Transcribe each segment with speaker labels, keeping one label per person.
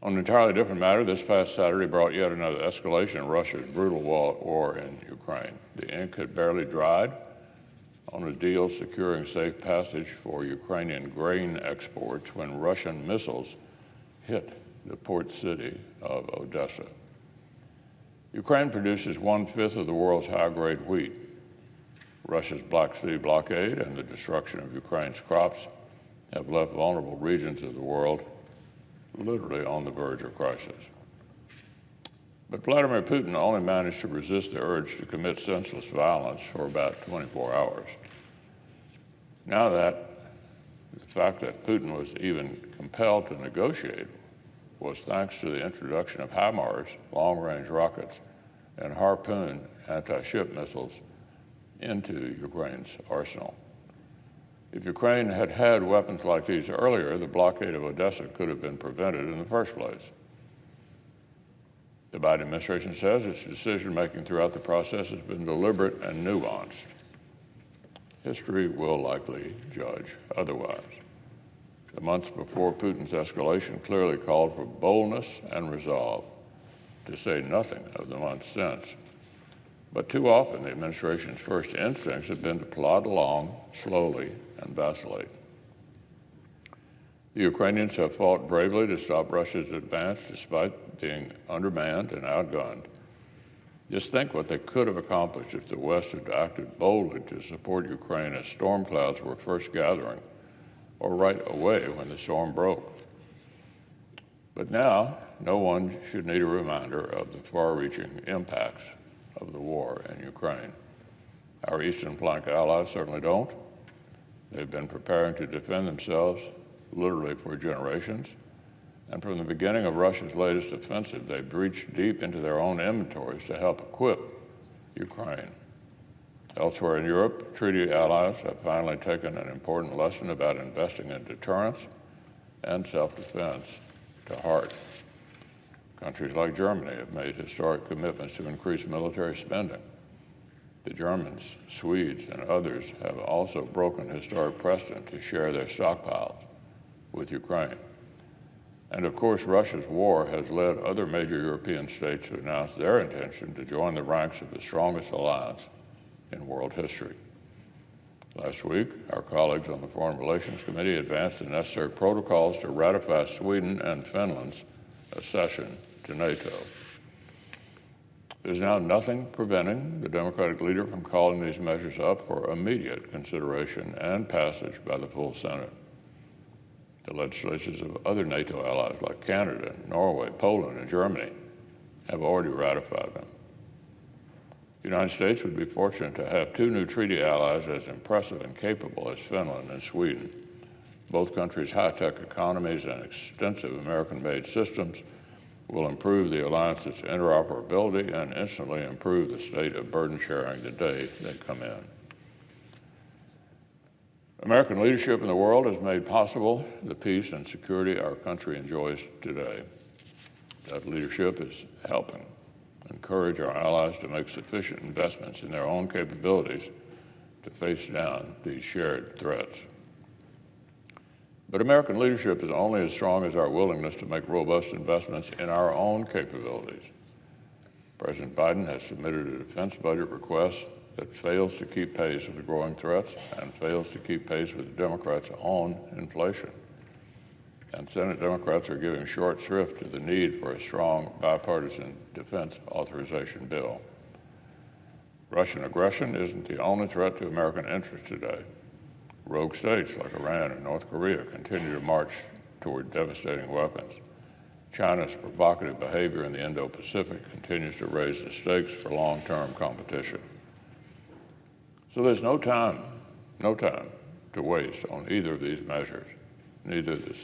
Speaker 1: On an entirely different matter, this past Saturday brought yet another escalation in Russia's brutal war in Ukraine. The ink had barely dried on a deal securing safe passage for Ukrainian grain exports when Russian missiles hit the port city of Odessa. Ukraine produces 1/5 of the world's high-grade wheat. Russia's Black Sea blockade and the destruction of Ukraine's crops have left vulnerable regions of the world literally on the verge of crisis. But Vladimir Putin only managed to resist the urge to commit senseless violence for about 24 hours. Now the fact that Putin was even compelled to negotiate was thanks to the introduction of HIMARS, long-range rockets, and Harpoon anti-ship missiles into Ukraine's arsenal. If Ukraine had had weapons like these earlier, the blockade of Odessa could have been prevented in the first place. The Biden administration says its decision-making throughout the process has been deliberate and nuanced. History will likely judge otherwise. The months before Putin's escalation clearly called for boldness and resolve, to say nothing of the months since. But too often, the administration's first instincts have been to plod along slowly and vacillate. The Ukrainians have fought bravely to stop Russia's advance despite being undermanned and outgunned. Just think what they could have accomplished if the West had acted boldly to support Ukraine as storm clouds were first gathering, or right away when the storm broke. But now, no one should need a reminder of the far-reaching impacts of the war in Ukraine. Our Eastern Flank allies certainly don't. They've been preparing to defend themselves literally for generations. And from the beginning of Russia's latest offensive, they've reached deep into their own inventories to help equip Ukraine. Elsewhere in Europe, treaty allies have finally taken an important lesson about investing in deterrence and self-defense to heart. Countries like Germany have made historic commitments to increase military spending. The Germans, Swedes, and others have also broken historic precedent to share their stockpiles with Ukraine. And of course, Russia's war has led other major European states to announce their intention to join the ranks of the strongest alliance in world history. Last week, our colleagues on the Foreign Relations Committee advanced the necessary protocols to ratify Sweden and Finland's accession to NATO. There's now nothing preventing the Democratic leader from calling these measures up for immediate consideration and passage by the full Senate. The legislatures of other NATO allies like Canada, Norway, Poland, and Germany have already ratified them. The United States would be fortunate to have two new treaty allies as impressive and capable as Finland and Sweden. Both countries' high-tech economies and extensive American-made systems will improve the alliance's interoperability and instantly improve the state of burden sharing the day they come in. American leadership in the world has made possible the peace and security our country enjoys today. That leadership is helping encourage our allies to make sufficient investments in their own capabilities to face down these shared threats. But American leadership is only as strong as our willingness to make robust investments in our own capabilities. President Biden has submitted a defense budget request that fails to keep pace with the growing threats and fails to keep pace with the Democrats' own inflation. And Senate Democrats are giving short shrift to the need for a strong bipartisan defense authorization bill. Russian aggression isn't the only threat to American interests today. Rogue states like Iran and North Korea continue to march toward devastating weapons. China's provocative behavior in the Indo-Pacific continues to raise the stakes for long-term competition. So there's no time to waste on either of these measures. Neither the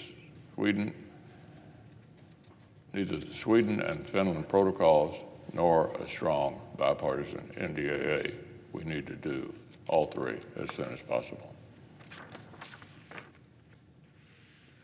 Speaker 1: Sweden and Finland protocols nor a strong bipartisan NDAA. We need to do all three as soon as possible.